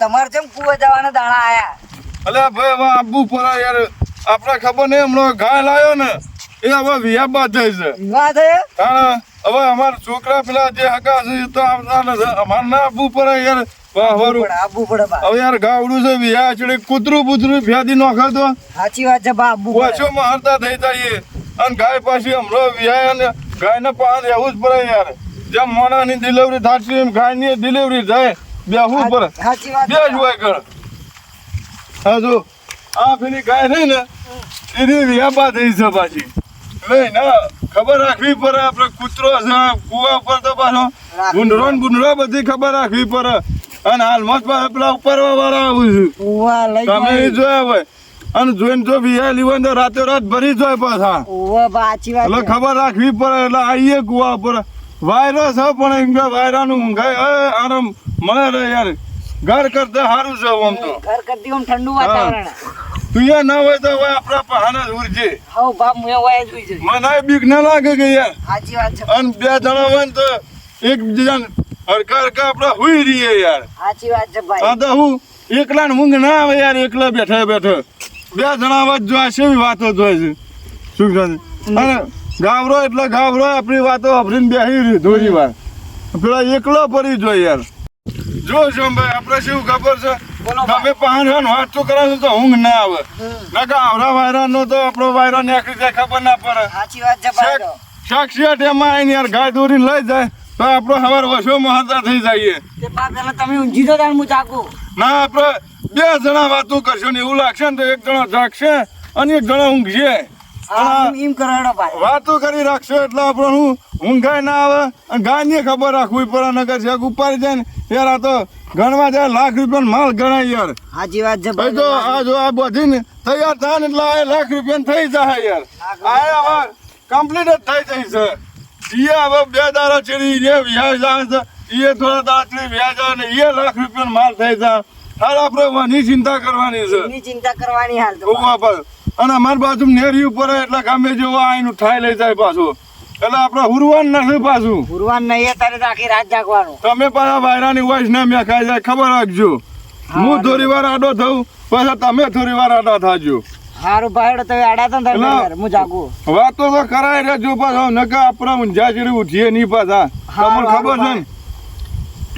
તમારે જેમ કુવા જવાના દાણા આયા અલ્યા ભાઈ હવે આબુ પરા યાર આપણે ખબર નહીં હમણાં ગાય લાવ્યો ને એ હવે વિયા બાદ થાય છે વિવાહ થયો હા હવે અમારા છોકરા પેલા જે હકા છે એ તો આવતા નથી અમારે ના આબુ પરા યાર આબુ પડે બા હવે યાર ગાવડું છે વિયા ચડે કૂતરું બુતરું ફ્યાદી નોખે તો સાચી વાત છે બા આબુ પડે ઓછો મારતા થઈ જાય અને ગાય પાછી હમણાં વિયા અને ગાયને પાસ રહેવું જ પડે યાર જેમ મોણાની ડિલિવરી થશે એમ ગાયની ડિલિવરી થાય બેહવું પડે સાચી વાત બે જ હોય કર હા જો આ પેલી ગાય રહી ને એની વ્યાપા થઈ છે પાછી લઈ ના ખબર રાખવી પડે આપણે કૂતરો છે કુવા ઉપર તો પાછો ગુંડરો ને ગુંડરો બધી ખબર રાખવી પડે અને હાલમાં જ પેલા ઉપરવા વાળા આવું છે ઉવા લઈ તમે જોયા હોય અને જોઈને જો વિયા લીવન તો રાતે રાત ભરી જાય પાછા ઉવા બા સાચી વાત એટલે ખબર રાખવી પડે એટલે આવીએ કુવા ઉપર વાયરો છે પણ એમ કે વાયરાનું ઊંઘાય આરામ મળે રે યાર ઘર કરતા સારું છે આમ તો ઘર કરતી આમ ઠંડુ વાતાવરણ તું યાર ના હોય તો હવે આપણા પહાના જ ઉરજે હાઉ બાપ મુએ વાય જોઈ જઈ મને બીક ના લાગે કે યાર સાચી વાત છે અને બે જણા હોય ને તો એકબીજાને હરકા હરકા આપણે હુઈ રહીએ યાર સાચી વાત છે ભાઈ આ તો હું એકલા ને ઊંઘ ના આવે યાર એકલા બેઠા બેઠા બે જણા વાત જો સેવી વાતો જોઈ છે શું કહે અને ગાવરો એટલે ગાવરો આપણી વાતો આપણી બેસી રહી થોડી વાર પેલા એકલો પડી જોઈએ યાર જો ભાઈ આપણે શું ખબર છે તમે પહાણ વાત તો કરાવશો તો ઊંઘ ના આવે ના કે આવડા વાયરા નો તો આપણો વાયરો નીકળી જાય ખબર ના પડે સાચી વાત છે ભાઈ સાક્ષિયા ટેમાં આવીને યાર ગાય દોરીને લઈ જાય તો આપણો સવાર વસો મહત્તા થઈ જઈએ તે બા પેલા તમે ઊંઘી તો તાણ હું ચાકુ ના આપણે બે જણા વાતો કરશો ને એવું લાગશે ને તો એક જણો જાગશે અને એક જણો ઊંઘશે એમ કરાડો ભાઈ વાતો કરી રાખશો એટલે આપણું ઊંઘાય ના આવે અને ગાયને ખબર રાખવી પડે નગર શેક ઉપાડી જાય ને યાર આ તો ગણવા જાય લાખ રૂપિયાનો માલ ગણાય યાર સાચી વાત છે ભાઈ તો આ જો આ બધી ને તૈયાર થાય ને એટલે આ લાખ રૂપિયા થઈ જાય યાર આ હવે કમ્પ્લીટ જ થઈ જાય છે એ હવે બે દાડા ચડી એ વ્યાજ જાય છે એ થોડા દાડા ચડી વ્યાજ આવે ને એ લાખ રૂપિયાનો માલ થઈ જાય હાલ આપણે વાની ચિંતા કરવાની છે એની ચિંતા કરવાની હાલ તો ઉભા પર અને અમારી બાજુ નેરી ઉપર એટલે ગમે જેવું આઈનું ઠાઈ લઈ જાય પાછું એટલે આપણે હુરવાન નથી પાછું ગુરુવાન નહીં તારે તો આખી રાત જાગવાનું તમે પાછા વાયરાની વોઇસ ના મેં ખાઈ જાય ખબર રાખજો હું થોડી વાર આડો થઉં પાછા તમે થોડી વાર આડા થાજો હારું ભાઈ તમે આડા તો ને હું જાગુ વાતો તો કરાય રહેજો પાછો નકર આપણા ઊંઝા ચીડી ઉઠીએ નહીં પાછા તમને ખબર છે ને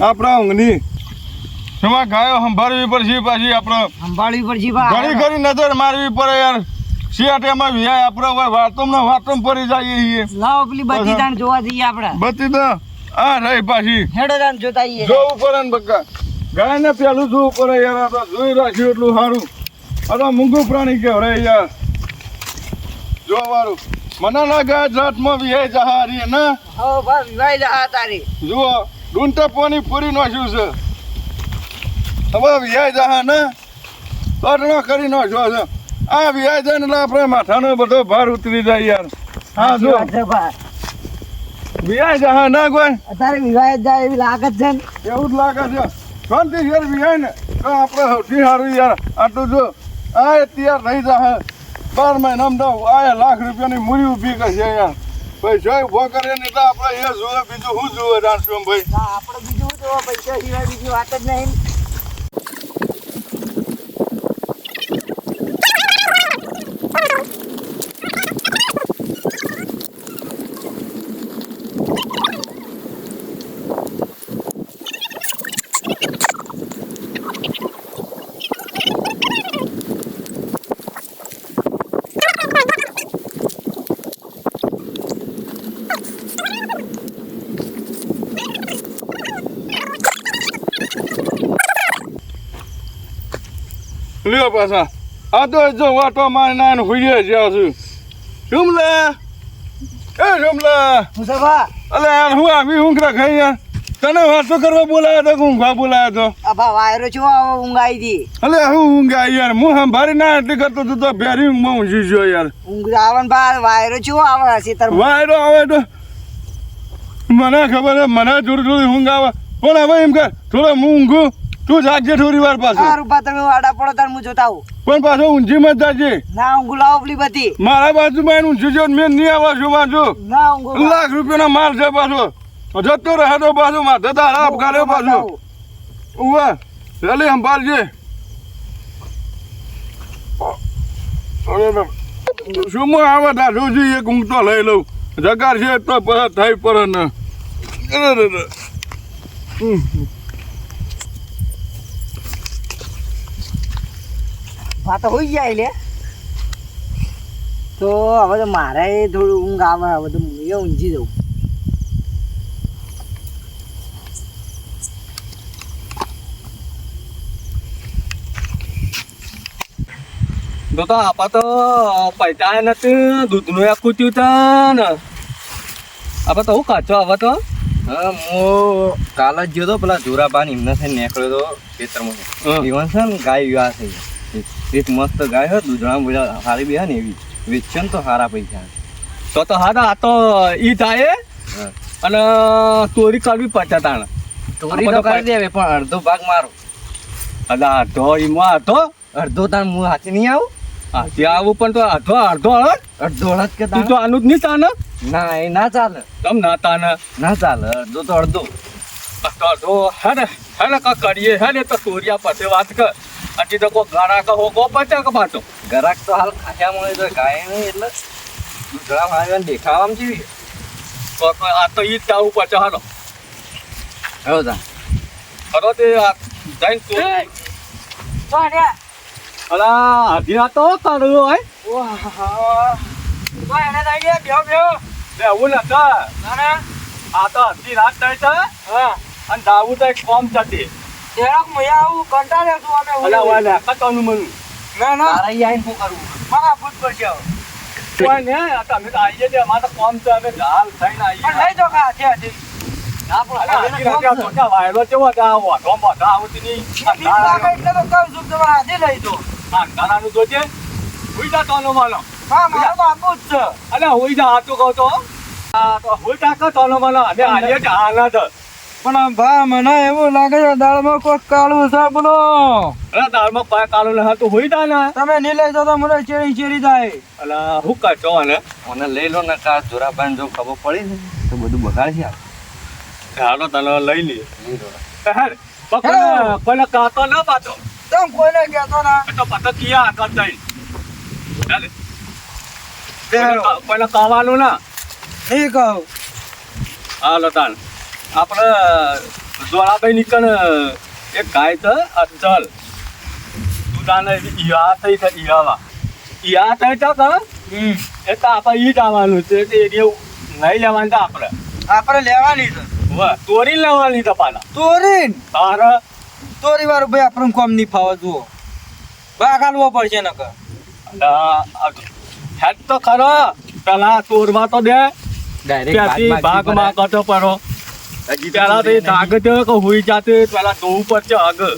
આપણા ઊંઘની એમાં ગાયો સંભાળવી પડશે પાછી આપણે સંભાળવી પડશે બા ઘણી ઘણી નજર મારવી પડે યાર શિયાટેમાં વ્યાય આપણે વાતમ પડી જઈએ છીએ લાવો પેલી બધી તાણ જોવા જઈએ આપણે બધી તો આ રહી પાછી હેડો તાણ જોતા આવીએ જોવું પડે ને બક્કા ગાય ને પેલું જોવું પડે યાર આ તો જોઈ રાખ્યું એટલું સારું આ તો મૂંગું પ્રાણી કહેવાય યાર જોવાનું મને ના ગાય જાતમાં વ્યાય જહારી ને હો બા વિવાહ જા તારી જુઓ ડુંટા પોની પૂરી નાખ્યું છે હવે વ્યાય જહા ને તટણો કરી નાખ્યો છે આ વ્યાય જાય એટલે આપણે માથાનો બધો ભાર ઉતરી જાય યાર હા જો વ્યાય જહા ના કોઈ અત્યારે વિવાહ જાય એવી લાગત છે ને એવું જ લાગે છે શાંતિ યાર વ્યાય ને તો આપણે સૌથી સારું યાર આટલું જો આ તૈયાર થઈ જાય 12 મહિનામાં તો આ લાખ રૂપિયાની મૂડી ઊભી કરશે યાર ભાઈ જોઈ ઉભો કરે ને એટલે આપણે એ જોવે બીજું શું જોવે રાણસ્વામ ભાઈ આપણે બીજું જોવા પૈસા સિવાય બીજી વાત જ નહીં લ્યો પાછા આ તો જો વાટો મારી હોઈએ જ્યાં છું જુમલા એ જુમલા મુસાફા અલે યાર હું આવી ઊંઘરા ખાઈ યાર તને વાતો કરવા બોલાયો તો ઊંઘવા બોલાયો તો આ ભા વાયરો છો ઊંઘ આવી હતી અલે હું ઊંઘ આવી યાર હું સંભાળી ના એટલી કરતો તું તો ભેરી ઊંઘમાં ઊંઘી ગયો યાર ઊંઘ આવન ભા વાયરો છો આવે છે તર વાયરો આવે તો મને ખબર છે મને થોડી થોડી ઊંઘ આવે પણ હવે એમ કર થોડો હું ઊંઘું તું જાગજે થોડી વાર પાછો સારું ભા તમે આડા પડો તાર હું જોતા આવું પણ પાછો ઊંઘી મત જાજે ના ઊંઘ લાવો પેલી બધી મારા બાજુમાં એનું ઊંઘી મેં નહીં આવવા છું બાજુ ના ઊંઘ લાખ રૂપિયાનો માલ છે પાછો જતો રહે તો પાછો માથે તારા આપગાડ્યો પાછો ઉવા પેલી સંભાળજે. શું આવે દાદુજી એક ઊંઘ તો લઈ લઉં જગાર છે તો પરત થઈ પર ને હા તો હોઈ જાય લે તો હવે તો મારે થોડું ઊંઘ આવે હવે તો હું ઊંઘી જવું. તો આપા તો પૈસા નથી દૂધનું એક કૂટ્યું હતા ને આપા તો હું કાચો આવે તો હા હું કાલે જ ગયો તો પેલા જોરાબાન એમને થઈને નીકળ્યો તો ખેતરમાં ઈવન છે ને ગાય વિવાહ થઈ એક મસ્ત ગાય હોય દૂધણા બોલા સારી બી ને એવી વેચશે ને તો સારા પૈસા તો હારા આ તો ઈ થાય હા. અને ચોરી કરવી પડશે તાણે ચોરી તો કરી દેવે પણ અડધો ભાગ મારો એટલે અડધો ઈમાં હતો અડધો તાણ હું હાથી નહીં આવું ત્યાં આવું પણ તો અડધો અડધ અડધો અડધ કે તું તો આનું જ નહીં તાને ના એ ના ચાલે તમ ના તાને ના ચાલે અડધો તો અડધો તો અડધો હેને કા કરીએ હેને તો ચોરિયા પાસે વાત કર હજી તો કોઈ ગારા કહો ગો પચા કે પાછો ગરાક તો હાલ ખાસા મળે તો ગાય નહીં એટલે દૂધણા મારીને દેખાવામાં જેવી તો આ તો ઈ જ જવું પડશે હાલો હવે તા ખરો તે આ જઈને ચોરી તો ને અલા હજી આ તો કર્યો હોય તો એને થઈ ગયા બેહો બેહો બે એવું નતા ના ના આ તો અડધી રાત થઈ છે હા અને દાવું તો એક કોમ થતી તેરક મુએ આવું કંટાળ્યો છું અમે અલા વાલા કતોનું મનું ના ના તારા ઈ આઈને શું કરવું મારા ભૂત પડશે હવે. કોઈ ને આ તમે તો આવીએ છે અમારે તો કોમ છે અમે ઢાલ થઈને આવીએ પણ લઈ જો કા છે હજી ના પણ અલા હવે હજી રાતે આ મોટા વાયરો કેવો છે આ વાઢો મોઢા આવતી નહીં બીક લાગે એટલે તો કહું છું કે તમારે આજે લઈ દો અંધારાનું જોજે હુઈ જા તોનો માનો હા મારે તો આપવું જ છે અલા હુઈ જા આ તો કહું તો આ તો હુઈ જા કે તોનો માનો અને આવીએ છે આનંદ પણ ભા મને એવું લાગે છે દાળમાં કોઈ કાળું છે બોલો અલા દાળમાં પાય કાળો ન હતું હુઈ જા ને તમે નહીં લઈ જાઓ તો મને ચેરી થાય અલા હું કરશો અને મને લઈ લો ને કા જોરાબાન જો ખબર પડી ને તો બધું બગાડ છે હાલો તને લઈ લઈએ લઈ લો કોઈને કાતો ના પાતો તમે કોઈને કહેતો ના તો પતો કિયા આગળ જઈ ચાલે બેહારો. કોઈને કાવાનું ના નહીં કહું હાલો તાન આપણે જોરાભાઈ નીકળ એક ગાય છે અચલ તું તાને ઈયા થઈ છે ઈયા થઈ છે કે એ તો આપણે ઈ જ આવવાનું છે તે એવું નહીં લેવાનું છે આપણે આપણે લેવાની છે તોરી લેવાની છે પાછા તોરીન તારે તોરી વાળું ભાઈ આપણને કોમ નહીં ફાવે જુઓ ભાગ આલવો પડશે નકર હેડ તો ખરો પેલા તોરવા તો દે ત્યાંથી ભાગમાં કટો પરો પેલા તો ધાગ થયો કે હુઈ જાતે પેલા ધોવું પડશે આગળ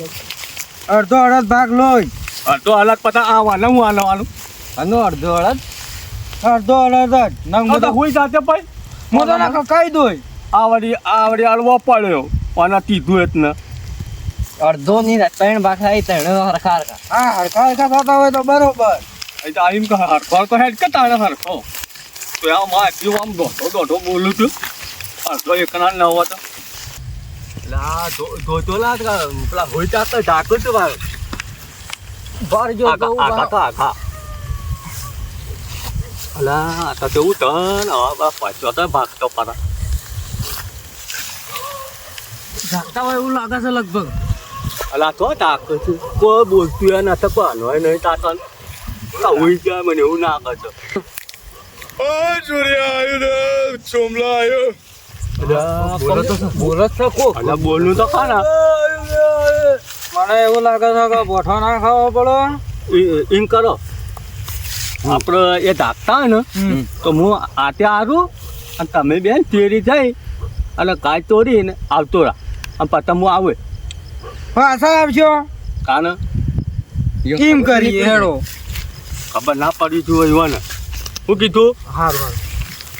અડધો અડધ ભાગ લોય તો હાલત પતા આવવાનું હું આલવાનું આનો અડધો અડધ અડધો અડધ જ નંગ તો હુઈ જાતે ભાઈ હું તો ના કહી દોય આવડી હાલવો પડ્યો અને કીધું એટલે અડધો ની ત્રણ ભાગ થાય ત્રણ હરખા હરખા હા હરખા હરખા થતા હોય તો બરોબર એ તો આમ હરખો તો હેડ કે તાણે હરખો તો આમ આમ દોઢો બોલું છું હરખો એકના ન હોતો ધોતો લાગ પેલા હોય ત્યાં તો ઢાકું છું ભાઈ બાર જો આખા અલા તો કેવું તન હવે પાછો તો ભાગતો પાછા ઝાકતા હોય એવું લાગે છે લગભગ અલા તો ઢાકું છું કોઈ બોલતું યા નથી પાનો નહીં તાતન હોય જાય મને એવું ના કરશો ઓ સૂર્ય આવ્યો ને સોમલા આવ્યો બોલો છે કોક અલા બોલનું તો ખાના મને એવું લાગે છે કે બોઠો ના ખાવો પડે એમ કરો આપણે એ ઢાકતા હોય ને તો હું આતે આરું અને તમે બેન તેરી જઈ અને કાચ તોડીને આવતો રહા અને પછી હું આવે પાછા આવશો કાને કેમ કરીએ હેડો ખબર ના પડી જોઈ ને શું કીધું હારું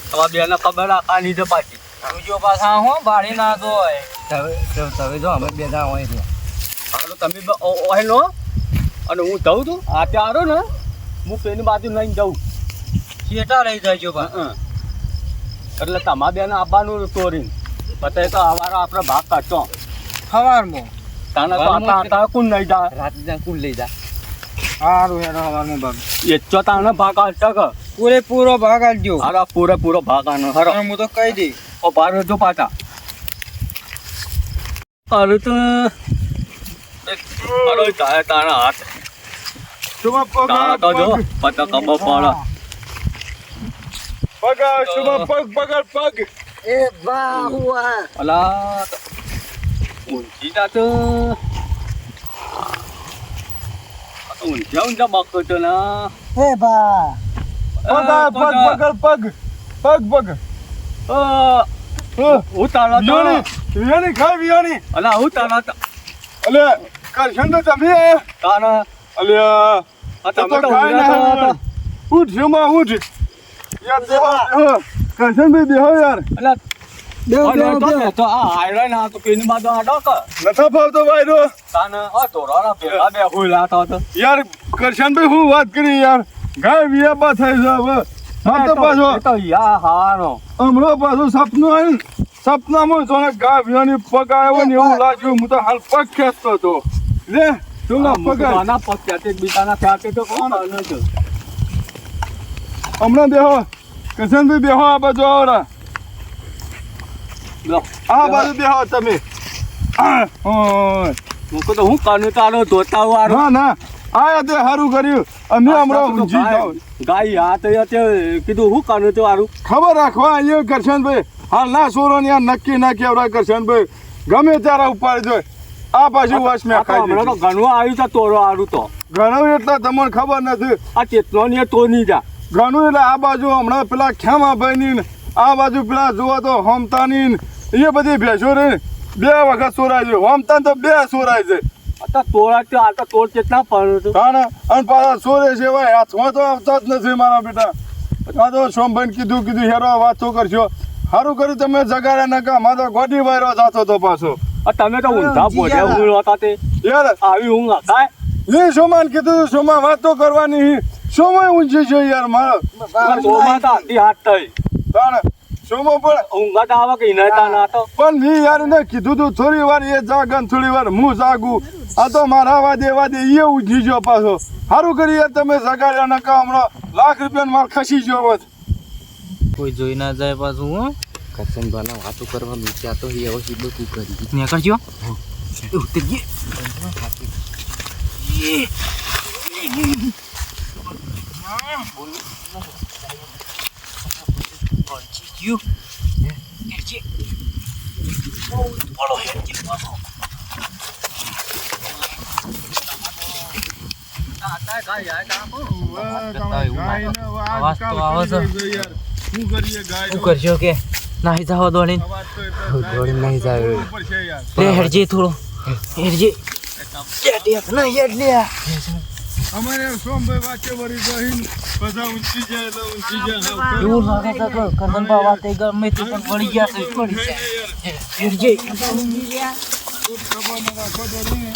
તમારા બેને ખબર આની છે પાછી આવજો પાછા હું બાળી ના દો તમે જો અમે બે દા હોય એટલે હાલો તમે ઓહે લો અને હું જઉં છું આતે આરો ને હું પેલી બાજુ લઈને જઉં ચેટા લઈ જાય બા એટલે તમારા બેને આવવાનું તોડીને પછી તો અમારો આપણે ભાગ કાઢતો સવારમાં તાને તો આતા કોણ નહીં જા રાતે ત્યાં કુલ લઈ જા સારું હેડો હવારમાં ભાગ એ તો તાને ભાગ આવશે કે પૂરેપૂરો ભાગ આલજો હારા પૂરેપૂરો ભાગ આનો હરો અને હું તો કહી દઈ ઓ બાર જો પાછા અરે તો અરે તારા હાથ શુભ તારા તો જો પતા કબો પડે પગ શુભ પગ પકડ પગ એ વાહ હુઆ અલા ઊંચી જા તો ઊંચા બાકો તો ના એ બા પગ પગ પકડ પગ પગ પગ હું તારા તો વિયાની ખાય વિયાની અલા હું તારા તો અલે કરશન તો તમે તારા અલ્યા આ તમે તો ખાય ઊંઘ્યા ના ઉઠ જમા ઉઠ યાર દેવા કરશન ભાઈ દેહો યાર અલા તો આ આયરન આ તો પેની બાજુ આડો કે નથા ફાવતો ભાઈ તાને આ તોરાના ભેગા બે હોય લાતા હતો યાર કરશનભાઈ હું વાત કરી યાર ગાય વિયાબા થાય છે હવે હા તો પાછો એ તો યા હારો હમણાં પાછું સપનું આવ્યું સપનામાં તો ગાય વિયાની પગ આવ્યો ને એવું લાગ્યું હું તો હાલ પગ ખેંચતો હતો લે તું પગ આના પગ ત્યાંથી બીજાના ત્યાંથી તો કોણ આનો છે હમણાં બેહો કરશનભાઈ બેહો આ બાજુ આવરા લો આ બાજુ બેહો તમે મૂકો તો હું કાનું તારો ધોતા વાળો ના ના આ તે સારું કર્યું અમે હમણાં ઊંઘી જાવ ગાય હાથ કીધું હું કાનું તો વાળું ખબર રાખવા અહીંયા કરશનભાઈ હાલ ના સોરો ને નક્કી ના કેવડા કરશનભાઈ ગમે ત્યારે ઉપાડી જોઈ આ બાજુ વશ મેં ખાઈ હમણાં તો ઘણું આવ્યું છે તોરો આરું તો ઘણું એટલે તમને ખબર નથી આ ચેતનો ને તો નહીં જા ઘણું એટલે આ બાજુ હમણાં પેલા ખેમાભાઈની ને આ બાજુ પેલા જુઓ તો હોમતાની ને એ બધી ભેંસો રે બે વખત સોરાય છે હોમતા તો બે સોરાય છે આ તોરા તો આ તો તોર ચેતના પડ્યું હતું કારણ અને પાછા સોરે છે ભાઈ હાથમાં તો આવતા જ નથી મારા બેટા આ તો સોમભાઈ કીધું હેરો વાતો કરશો સારું કર્યું તમે જગાડ્યા નકા માં તો ગોડી વાયરો જાતો તો પાછો આ તમે તો ઊંધા પોઢે ઊંઘ હતા તે યાર આવી ઊંઘ હકાય એ સોમાન કીધું સોમા વાતો કરવાની સોમાય ઊંચી છે યાર મારો સોમાં તો આધી હાથ થઈ કારણ સોમો પણ ઊંઘ તો આવા કે ઇનાતા ના તો પણ મેં યાર એને કીધું તું થોડી વાર એ જાગન થોડી વાર હું જાગું આ તો મારા વાદે એ ઊંઘી ગયો પાછો સારું કરી યાર તમે જગાડ્યા નકા હમણાં લાખ રૂપિયાનો માલ ખસી ગયો હોત કોઈ જોઈ ના જાય પાછું હું કરશન બાના વાતો કરવાનું વિચાર તો એવો સીધો તું કરી ને કરજો ઉતરીએ અવાજ તો આવે છે શું કરીએ ગાય શું કરશો કે નાહી જાવ દોડીને દોડી નહીં જાય લે હેડજે થોડો હેડજે અમારે સોમભાઈ વાંચે વળી જઈને બધા ઊંચી જાય એટલે ઊંચી જાય એવું લાગે છે કે કરદનબા વાત એ ગમે તે પણ પડી ગયા છે પડી જાય હેડજે ખબર ન રાખો તો નહીં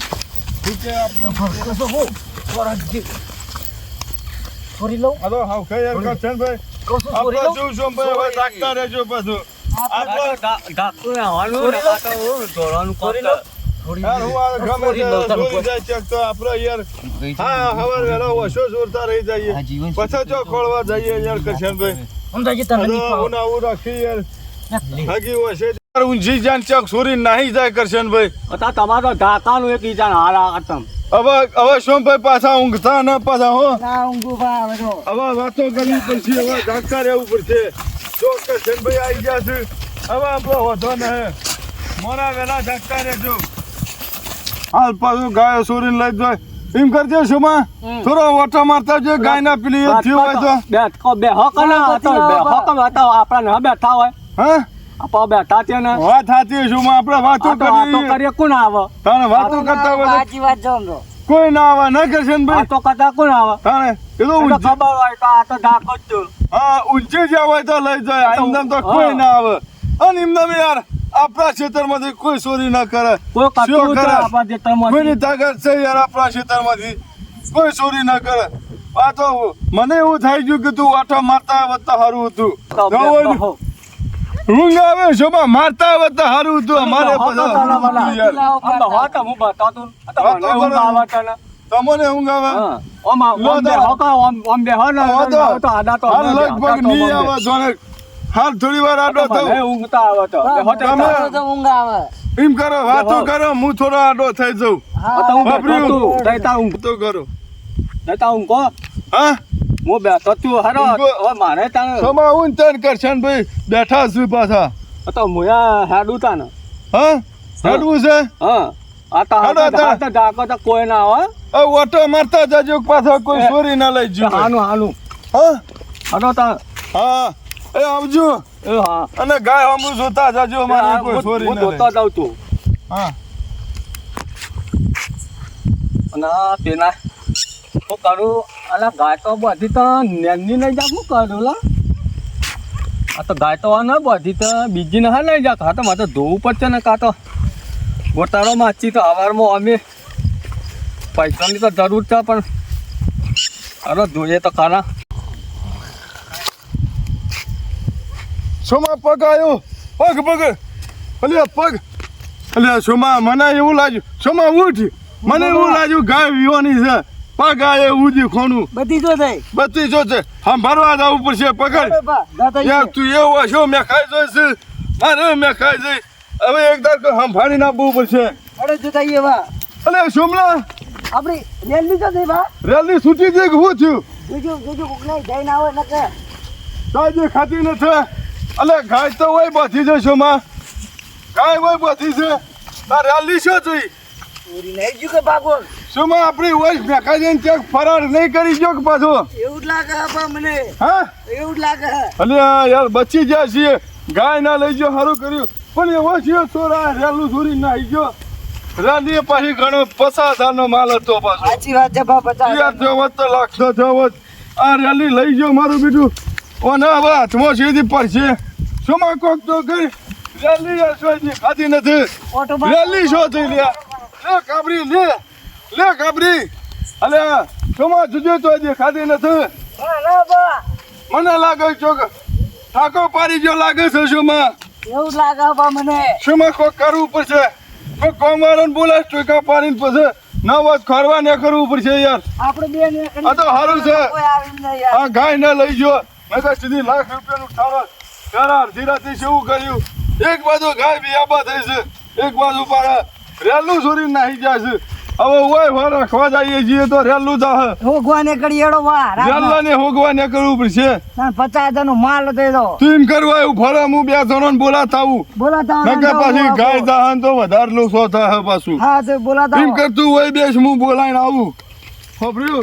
ઠીક છે ફરી લઉં હાલો હાવ ખાઈ યાર કરશનભાઈ આપણે શું સોમભાઈ હવે રાખતા રહેજો પાછું ડાક્ટર આવવાનું ધોરણ કરતા યાર હું આ ગમે તે જોઈ જાય ચેક તો આપણે યાર હા હવાર વેલા ઓછો જોરતા રહી જઈએ પછી જો ખોળવા જઈએ યાર કરશનભાઈ સમજાય તને નહીં ફાવે. હું આવું રાખી યાર હાગી ઓછે યાર ઊંઝી જાન ચેક સોરી નાહી જાય કરશનભાઈ હતા તમારો ધાકાનું એક ઈજાન હારા આતમ હવે સોમભાઈ પાછા ઊંઘતા ન પાછા હો ના ઊંઘું ભાવે તો હવે વાતો કરવી પડશે હવે જાગતા રહેવું પડશે જો કરશનભાઈ આવી ગયા છે હવે આપણો વધો ને મોરા વેલા જાગતા રહેજો હાલ પાછું ગાયો સોરીને લઈ જાય એમ કરજે શુમાં થોડો ઓટો મારતા જે ગાય ના પેલી એ થયું હોય તો બે હક ના હતા બે હક હતા આપણા બેઠા હોય હા આપા બેઠા છે ને વાત સાચી શુમાં આપણે વાતો વાતો કરી કરીએ કોણ આવે તાણે વાતો કરતા હોય સાચી વાત જાણો કોઈ ના આવે ના કરશનભાઈ વાતો કરતા કોણ આવે તાણે એ તો એ તો ઊંચી ખબર હોય તો આ તો ધાકો જ છે. હા ઊંચી જ્યાં હોય તો લઈ જાય એમનેમ તો કોઈ ના આવે અને એમનેમ યાર આપણા ક્ષેત્રમાંથી કોઈ ચોરી ના કરે કોઈ શું કરતું કરે? છે આપણા ખેતરમાંથી. કોઈની તાકાત છે યાર આપણા ક્ષેત્રમાંથી કોઈ ચોરી ના કરે આ તો મને એવું થઈ ગયું કે તું આટો મારતા વધતા સારું હતું તો બે ન હોય ને? કહો. ઊંઘ આવે શોભા મારતા આવે તો સારું હતું અમારે હોતો તાના વાલા. યાર આમ તો હોતો હું બતાતું. આ તો મને ઊંઘ આવે તને. તમને ઊંઘ આવે હા. ઓમ બે હોકો, ઓમ બે હો ને, હવે તો તો આડા તો હાલ મને બે, લગભગ આડા તો નહીં મને. આવે જોને હાલ થોડી વાર આડો મને થાવ ઊંઘતા આવે તો. બે હોતે તમે- તો. તો ઊંઘ આવે એમ કરો વાતો કરો હું થોડો આડો થઈ જાઉં આ તો ઊંઘ બાપરી. બેઠો તું. દઈતા ઊંઘ. તો કરો દઈતા ઊંઘ કો. હા હું બેઠો તું હરો. હવે મારે તાને સમા હું તન કરશન ભાઈ બેઠા છું પાછા આ તો મુયા હેડું તાને. હા હેડવું છે હા. આ તો હેડો તાર. આ તો ડાકો તો કોઈ ના આવે. હવે ઓટો મારતા જજો પાછા કોઈ ચોરી ના લઈ જજો હાનું હાનું. હા હડો તાર. હા એ આવજો એ હા. અને ગાય હમું જોતા જજો મારે કોઈ ચોરી હું ના ધોતો લઈ જાઉં છું. હા અને આ પેલા શું કરું? અલા ગાય તો બધી તો નેની નહીં જા. શું કરું લા? આ તો ગાય તો ન બધી તો બીજી ને હા નહીં જા. હા તો મારે તો ધોવું પડશે ને. કાં તો ગોટાળો માછી તો સવારમાં અમે પૈસાની તો જરૂર છે પણ અરે જોઈએ તો ખરા. સોમા પગ આવ્યો પગ પગ અલ્યા પગ અલ્યા સોમા મને એવું લાગ્યું સોમા ઉઠ મને એવું લાગ્યું ગાય વિવાની છે પગ આવ્યો ઉજી ખોનું બધી જો થઈ બત્તી જો છે સંભાળવા જવું પડશે પકડ યાર તું એવો છો મેં ખાઈ જોઈશ મારે મેં ખાઈ જઈ હવે એકદમ સંભાળી નાખવું પડશે અરે જો થઈ એવા અલે સોમલા આપણી રેલી તો થઈ બા રેલી છૂટી ગઈ કે શું થયું જોજો જોજો કોક નહીં જઈને આવે ન કે તાજે ખાતી નથી અલે ગાય તો હોય બધી છે સોમા ગાય હોય બધી છે તાર રેલી શું જોઈ પૂરી નહીં જો કે બાગો સોમા આપણી હોય ભેખા જઈને ક્યાંક ફરાર નહીં કરી જો કે પાછો એવું જ લાગે આપા મને હા એવું જ લાગે અલે યાર બચી ગયા છીએ ગાય ના લઈ ગયો સારું કર્યું પણ એવો છે છોરા રેલું છોરી ના આવી ગયો રેલી પાછી ઘણો 50,000 નો માલ હતો પાછો સાચી વાત છે બા પચાસ યાર જવત તો લાખનો જવત આ રેલી લઈ ગયો મારું બીજું ઓને હવે હાથમાં સીધી પડશે સોમા કોક તો કરી રેલી યાર સોજી ખાધી નથી ઓટો રેલી શો થઈ લ્યા લે કાબરી લે કાબરી અલે સોમા જુજે તો હજી ખાધી નથી ના બા મને લાગે ચોક ઠાકો પાડી જો લાગે છે સોમા એવું જ લાગે આપા મને સોમા કોક કરવું પડશે કોઈ કોમારન બોલાય ટોકા પાડીને પછી નવ ખરવા ને કરવું પડશે યાર આપણે બે ને આ તો સારું છે કોઈ આવી નહીં યાર આ ગાય ને લઈ ગયો મેં તો સીધી લાખ રૂપિયાનું ઠારો ત્યારે અડધી રાતે શું કર્યું એક બાજુ ગાય બી આબા થઈ છે એક બાજુ પાડા રેલું છોરી નાહી જાય છે હવે ઓય વાર રાખવા જઈએ છીએ તો રેલું જાહે ભગવાને કરી એડો વા રેલાને હોગવા ને કરવું પડશે 50,000 નો માલ દે દો તું કરવા એવું ફરે હું બે જણોને બોલાતા આવું બોલાતા નકર પાછી ગાય જાહન તો વધારે લોકો થાય પાછું હા તો બોલાતા એમ કરતું હોય બેસ હું બોલાઈને આવું ખબર્યું